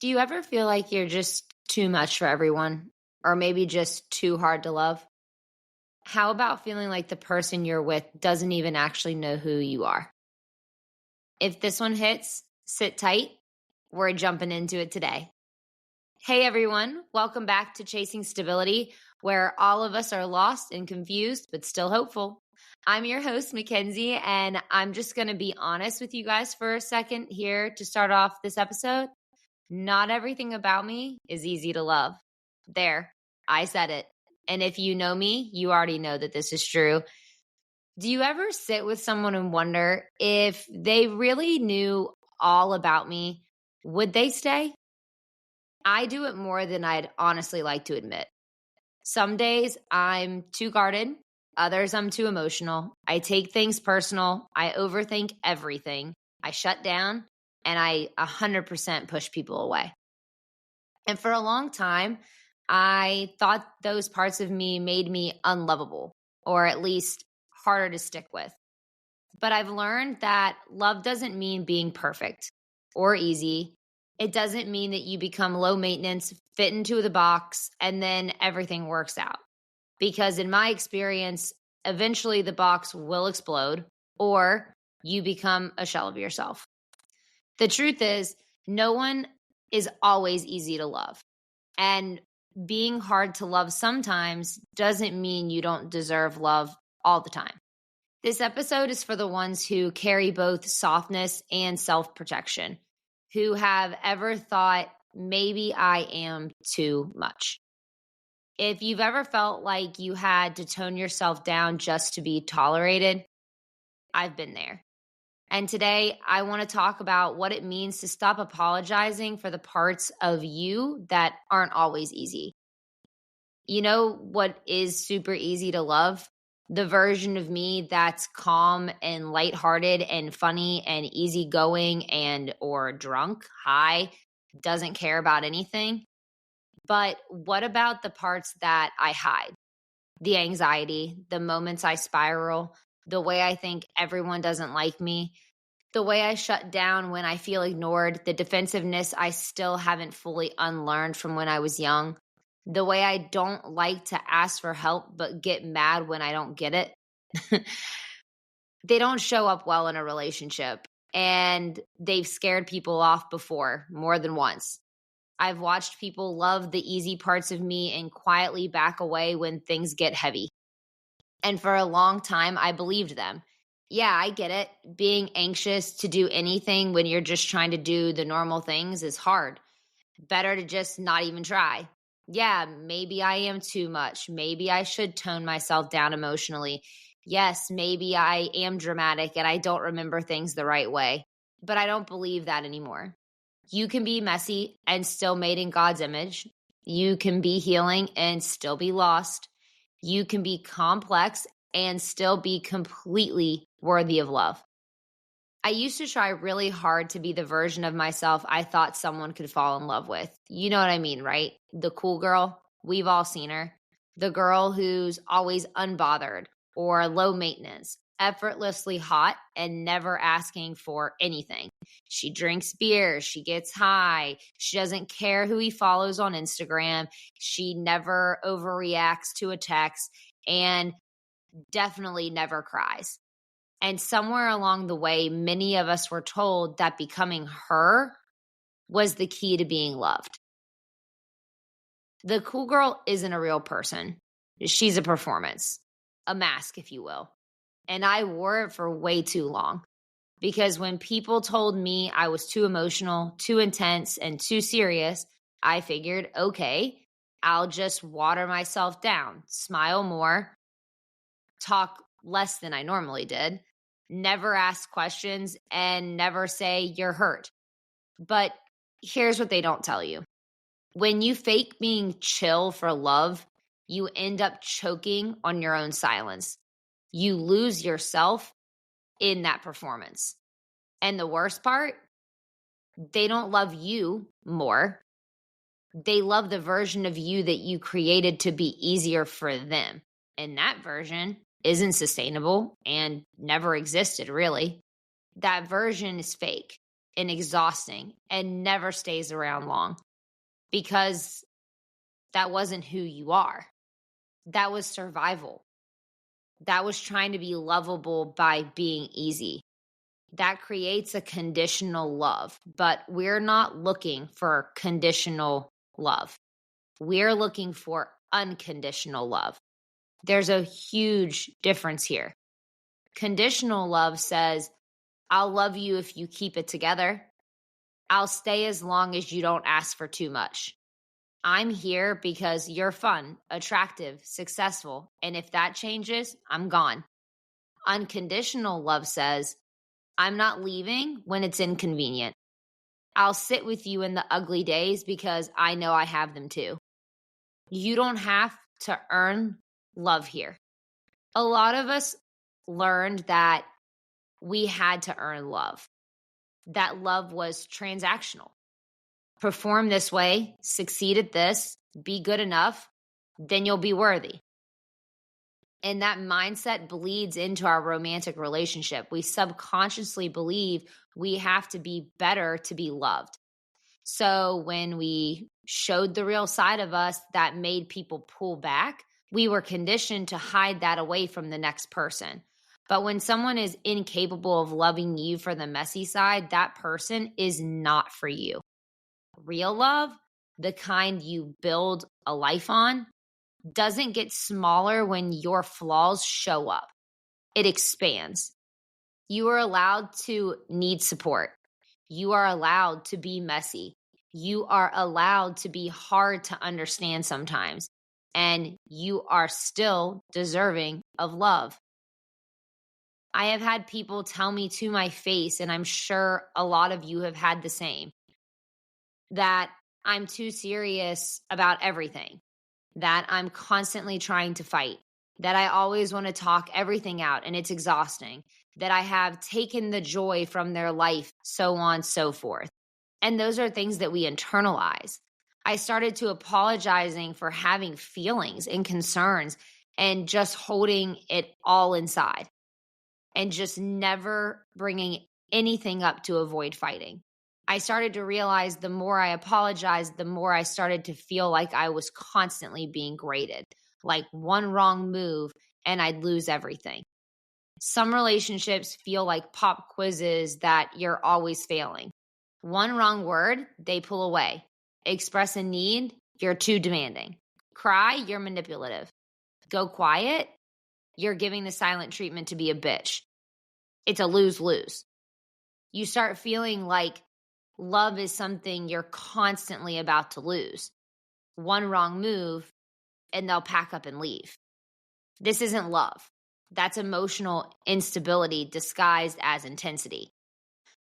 Do you ever feel like you're just too much for everyone, or maybe just too hard to love? How about feeling like the person you're with doesn't even actually know who you are? If this one hits, sit tight. We're jumping into it today. Hey everyone, welcome back to Chasing Stability, where all of us are lost and confused, but still hopeful. I'm your host, Mackenzie, and I'm just going to be honest with you guys for a second here to start off this episode. Not everything about me is easy to love. There, I said it. And if you know me, you already know that this is true. Do you ever sit with someone and wonder if they really knew all about me, would they stay? I do it more than I'd honestly like to admit. Some days I'm too guarded, others I'm too emotional. I take things personal, I overthink everything, I shut down, and I 100% push people away. And for a long time, I thought those parts of me made me unlovable, or at least harder to stick with. But I've learned that love doesn't mean being perfect or easy. It doesn't mean that you become low maintenance, fit into the box, and then everything works out. Because in my experience, eventually the box will explode or you become a shell of yourself. The truth is, no one is always easy to love. And being hard to love sometimes doesn't mean you don't deserve love all the time. This episode is for the ones who carry both softness and self-protection, who have ever thought, maybe I am too much. If you've ever felt like you had to tone yourself down just to be tolerated, I've been there. And today I want to talk about what it means to stop apologizing for the parts of you that aren't always easy. You know what is super easy to love? The version of me that's calm and lighthearted and funny and easygoing and or drunk, high, doesn't care about anything. But what about the parts that I hide? The anxiety, the moments I spiral, the way I think everyone doesn't like me, the way I shut down when I feel ignored, the defensiveness I still haven't fully unlearned from when I was young, the way I don't like to ask for help but get mad when I don't get it. They don't show up well in a relationship, and they've scared people off before, more than once. I've watched people love the easy parts of me and quietly back away when things get heavy. And for a long time, I believed them. Yeah, I get it. Being anxious to do anything when you're just trying to do the normal things is hard. Better to just not even try. Yeah, maybe I am too much. Maybe I should tone myself down emotionally. Yes, maybe I am dramatic and I don't remember things the right way. But I don't believe that anymore. You can be messy and still made in God's image. You can be healing and still be lost. You can be complex and still be completely worthy of love. I used to try really hard to be the version of myself I thought someone could fall in love with. You know what I mean, right? The cool girl. We've all seen her. The girl who's always unbothered or low maintenance, effortlessly hot and never asking for anything. She drinks beer. She gets high. She doesn't care who he follows on Instagram. She never overreacts to a text and definitely never cries. And somewhere along the way, many of us were told that becoming her was the key to being loved. The cool girl isn't a real person. She's a performance, a mask, if you will. And I wore it for way too long because when people told me I was too emotional, too intense, and too serious, I figured, okay, I'll just water myself down, smile more, talk less than I normally did, never ask questions, and never say you're hurt. But here's what they don't tell you. When you fake being chill for love, you end up choking on your own silence. You lose yourself in that performance. And the worst part, they don't love you more. They love the version of you that you created to be easier for them. And that version isn't sustainable and never existed, really. That version is fake. and exhausting and never stays around long because that wasn't who you are. That was survival. That was trying to be lovable by being easy. That creates a conditional love, but we're not looking for conditional love. We're looking for unconditional love. There's a huge difference here. Conditional love says, I'll love you if you keep it together. I'll stay as long as you don't ask for too much. I'm here because you're fun, attractive, successful, and if that changes, I'm gone. Unconditional love says, I'm not leaving when it's inconvenient. I'll sit with you in the ugly days because I know I have them too. You don't have to earn love here. A lot of us learned that we had to earn love, that love was transactional. Perform this way, succeed at this, be good enough, then you'll be worthy. And that mindset bleeds into our romantic relationship. We subconsciously believe we have to be better to be loved. So when we showed the real side of us that made people pull back, we were conditioned to hide that away from the next person. But when someone is incapable of loving you for the messy side, that person is not for you. Real love, the kind you build a life on, doesn't get smaller when your flaws show up. It expands. You are allowed to need support. You are allowed to be messy. You are allowed to be hard to understand sometimes. And you are still deserving of love. I have had people tell me to my face, and I'm sure a lot of you have had the same, that I'm too serious about everything, that I'm constantly trying to fight, that I always want to talk everything out and it's exhausting, that I have taken the joy from their life, so on, so forth. And those are things that we internalize. I started to apologizing for having feelings and concerns and just holding it all inside and just never bringing anything up to avoid fighting. I started to realize the more I apologized, the more I started to feel like I was constantly being graded, like one wrong move and I'd lose everything. Some relationships feel like pop quizzes that you're always failing. One wrong word, they pull away. Express a need, you're too demanding. Cry, you're manipulative. Go quiet, you're giving the silent treatment to be a bitch. It's a lose-lose. You start feeling like love is something you're constantly about to lose. One wrong move, and they'll pack up and leave. This isn't love. That's emotional instability disguised as intensity.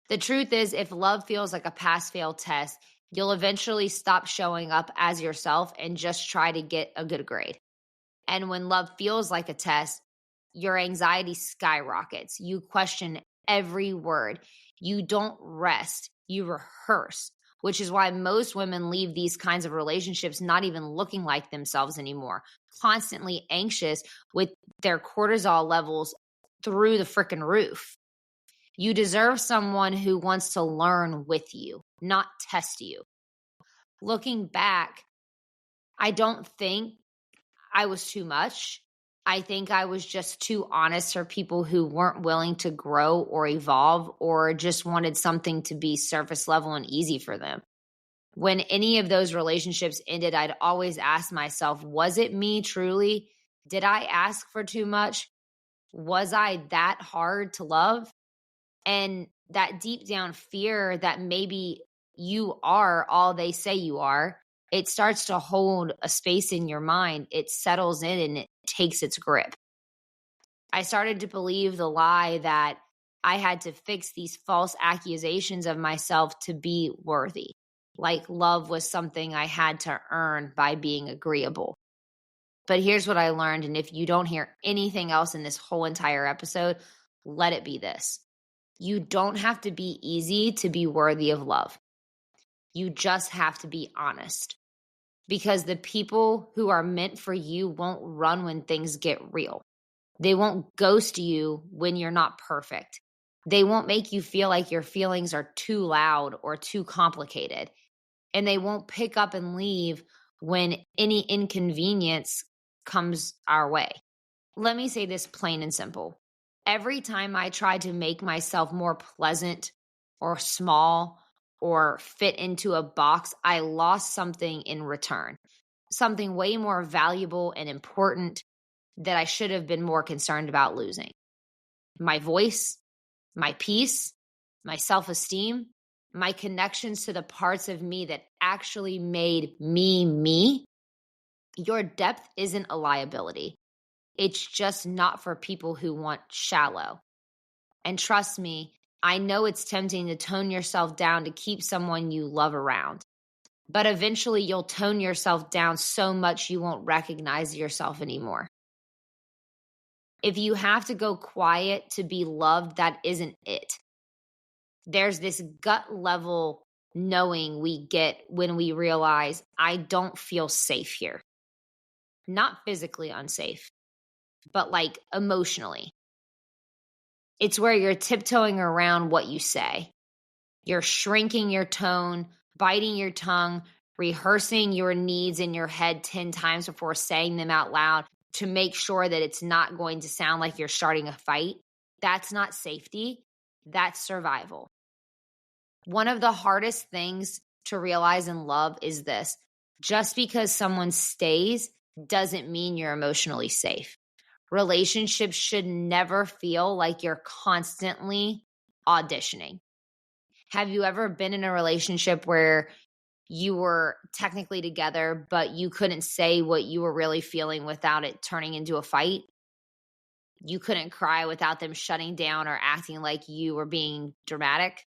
The truth is, if love feels like a pass-fail test, you'll eventually stop showing up as yourself and just try to get a good grade. And when love feels like a test, your anxiety skyrockets. You question every word. You don't rest. You rehearse, which is why most women leave these kinds of relationships not even looking like themselves anymore, constantly anxious with their cortisol levels through the freaking roof. You deserve someone who wants to learn with you, not test you. Looking back, I don't think I was too much. I think I was just too honest for people who weren't willing to grow or evolve or just wanted something to be surface level and easy for them. When any of those relationships ended, I'd always ask myself, was it me truly? Did I ask for too much? Was I that hard to love? And that deep down fear that maybe you are all they say you are, it starts to hold a space in your mind. It settles in and it takes its grip. I started to believe the lie that I had to fix these false accusations of myself to be worthy. Like love was something I had to earn by being agreeable. But here's what I learned. And if you don't hear anything else in this whole entire episode, let it be this. You don't have to be easy to be worthy of love. You just have to be honest. Because the people who are meant for you won't run when things get real. They won't ghost you when you're not perfect. They won't make you feel like your feelings are too loud or too complicated. And they won't pick up and leave when any inconvenience comes our way. Let me say this plain and simple. Every time I try to make myself more pleasant or small or fit into a box, I lost something in return, something way more valuable and important that I should have been more concerned about losing. My voice, my peace, my self-esteem, my connections to the parts of me that actually made me me. Your depth isn't a liability. It's just not for people who want shallow. And trust me, I know it's tempting to tone yourself down to keep someone you love around. But eventually you'll tone yourself down so much you won't recognize yourself anymore. If you have to go quiet to be loved, that isn't it. There's this gut level knowing we get when we realize I don't feel safe here. Not physically unsafe, but like emotionally. It's where you're tiptoeing around what you say. You're shrinking your tone, biting your tongue, rehearsing your needs in your head 10 times before saying them out loud to make sure that it's not going to sound like you're starting a fight. That's not safety. That's survival. One of the hardest things to realize in love is this. Just because someone stays doesn't mean you're emotionally safe. Relationships should never feel like you're constantly auditioning. Have you ever been in a relationship where you were technically together, but you couldn't say what you were really feeling without it turning into a fight? You couldn't cry without them shutting down or acting like you were being dramatic?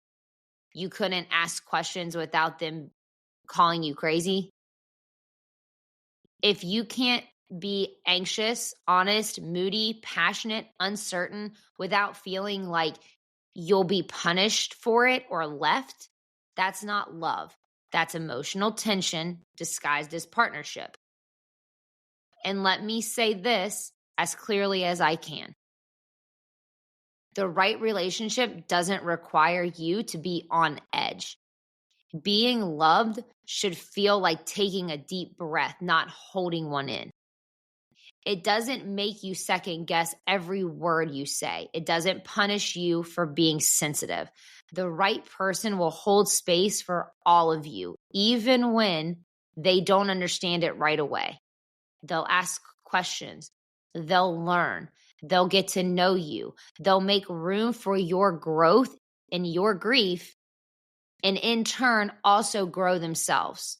You couldn't ask questions without them calling you crazy? If you can't be anxious, honest, moody, passionate, uncertain without feeling like you'll be punished for it or left, that's not love. That's emotional tension disguised as partnership. And let me say this as clearly as I can. The right relationship doesn't require you to be on edge. Being loved should feel like taking a deep breath, not holding one in. It doesn't make you second guess every word you say. It doesn't punish you for being sensitive. The right person will hold space for all of you, even when they don't understand it right away. They'll ask questions. They'll learn. They'll get to know you. They'll make room for your growth and your grief, and in turn also grow themselves.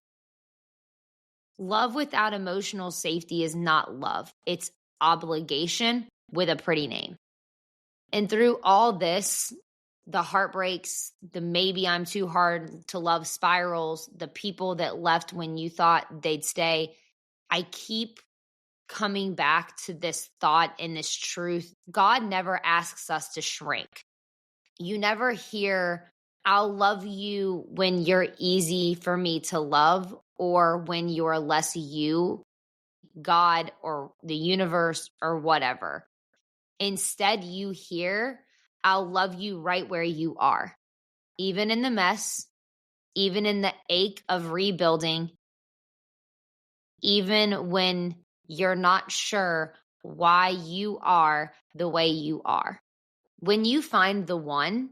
Love without emotional safety is not love. It's obligation with a pretty name. And through all this, the heartbreaks, the maybe I'm too hard to love spirals, the people that left when you thought they'd stay, I keep coming back to this thought and this truth. God never asks us to shrink. You never hear, I'll love you when you're easy for me to love, or when you're less you, God or the universe or whatever. Instead, you hear, I'll love you right where you are, even in the mess, even in the ache of rebuilding, even when you're not sure why you are the way you are. When you find the one,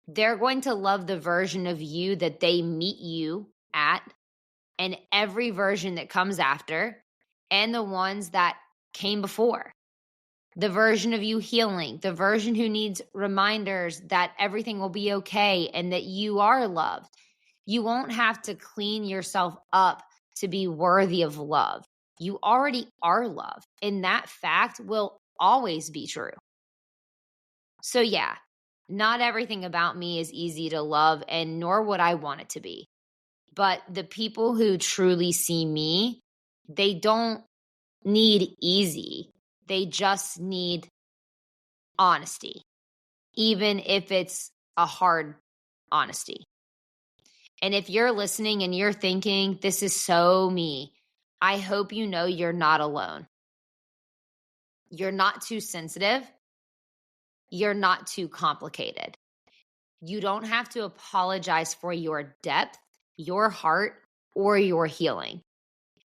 they're going to love the version of you that they meet you at, and every version that comes after, and the ones that came before. The version of you healing, the version who needs reminders that everything will be okay and that you are loved. You won't have to clean yourself up to be worthy of love. You already are loved, and that fact will always be true. So yeah, not everything about me is easy to love, and nor would I want it to be. But the people who truly see me, they don't need easy. They just need honesty, even if it's a hard honesty. And if you're listening and you're thinking, this is so me, I hope you know you're not alone. You're not too sensitive. You're not too complicated. You don't have to apologize for your depth, your heart, or your healing.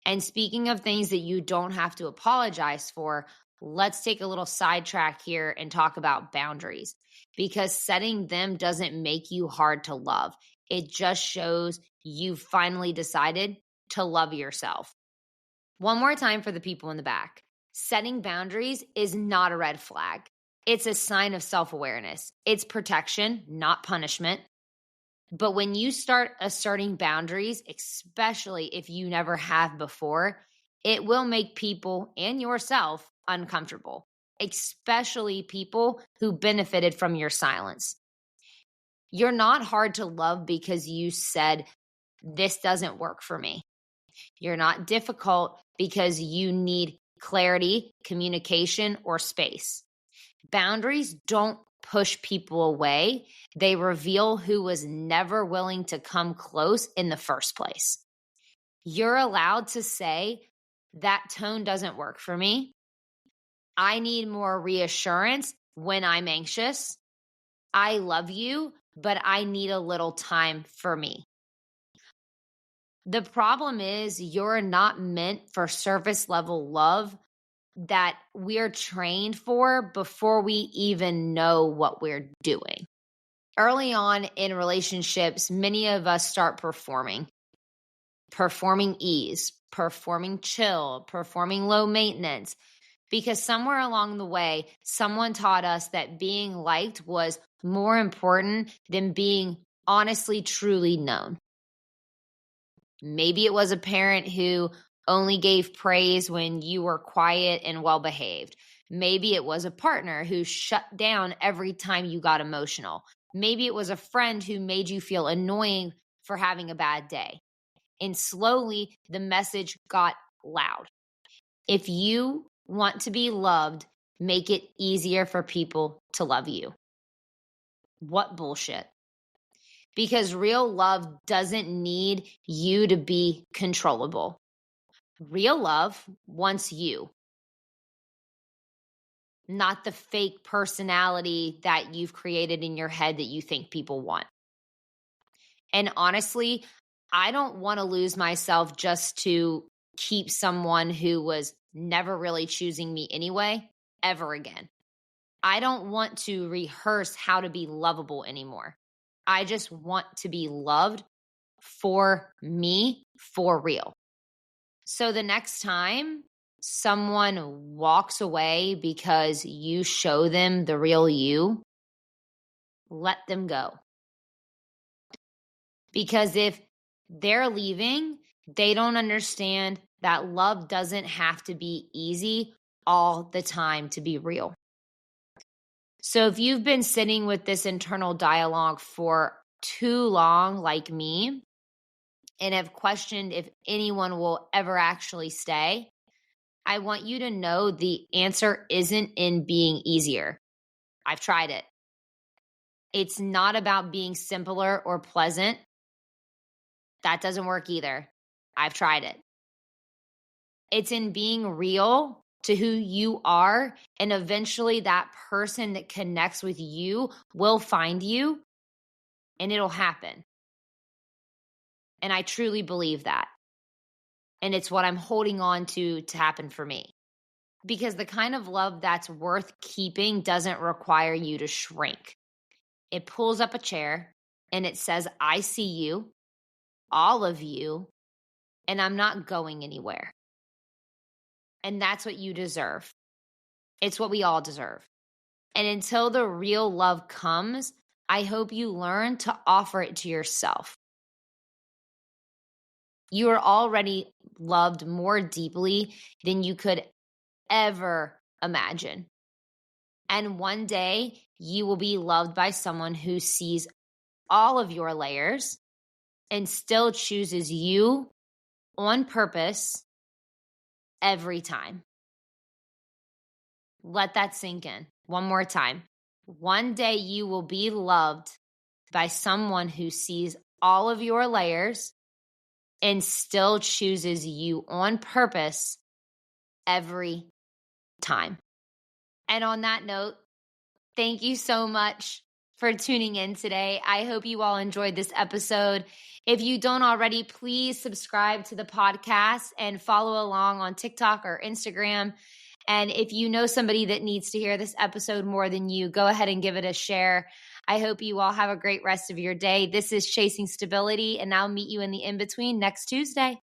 And speaking of things that you don't have to apologize for, let's take a little sidetrack here and talk about boundaries, because setting them doesn't make you hard to love. It just shows you've finally decided to love yourself. One more time for the people in the back. Setting boundaries is not a red flag. It's a sign of self-awareness. It's protection, not punishment. But when you start asserting boundaries, especially if you never have before, it will make people and yourself uncomfortable, especially people who benefited from your silence. You're not hard to love because you said, this doesn't work for me. You're not difficult because you need clarity, communication, or space. Boundaries don't push people away. They reveal who was never willing to come close in the first place. You're allowed to say, that tone doesn't work for me. I need more reassurance when I'm anxious. I love you, but I need a little time for me. The problem is you're not meant for surface level love that we're trained for before we even know what we're doing. Early on in relationships, many of us start performing ease, performing chill, performing low maintenance, because somewhere along the way, someone taught us that being liked was more important than being honestly, truly known. Maybe it was a parent who only gave praise when you were quiet and well-behaved. Maybe it was a partner who shut down every time you got emotional. Maybe it was a friend who made you feel annoying for having a bad day. And slowly, the message got loud. If you want to be loved, make it easier for people to love you. What bullshit. Because real love doesn't need you to be controllable. Real love wants you, not the fake personality that you've created in your head that you think people want. And honestly, I don't want to lose myself just to keep someone who was never really choosing me anyway, ever again. I don't want to rehearse how to be lovable anymore. I just want to be loved for me, for real. So the next time someone walks away because you show them the real you, let them go. Because if they're leaving, they don't understand that love doesn't have to be easy all the time to be real. So if you've been sitting with this internal dialogue for too long, like me, and have questioned if anyone will ever actually stay, I want you to know the answer isn't in being easier. I've tried it. It's not about being simpler or pleasant. That doesn't work either. I've tried it. It's in being real to who you are, and eventually that person that connects with you will find you, and it'll happen. And I truly believe that. And it's what I'm holding on to happen for me. Because the kind of love that's worth keeping doesn't require you to shrink. It pulls up a chair and it says, I see you, all of you, and I'm not going anywhere. And that's what you deserve. It's what we all deserve. And until the real love comes, I hope you learn to offer it to yourself. You are already loved more deeply than you could ever imagine. And one day you will be loved by someone who sees all of your layers and still chooses you on purpose every time. Let that sink in one more time. One day you will be loved by someone who sees all of your layers and still chooses you on purpose every time. And on that note, thank you so much for tuning in today. I hope you all enjoyed this episode. If you don't already, please subscribe to the podcast and follow along on TikTok or Instagram. And if you know somebody that needs to hear this episode more than you, go ahead and give it a share. I hope you all have a great rest of your day. This is Chasing Stability, and I'll meet you in the in-between next Tuesday.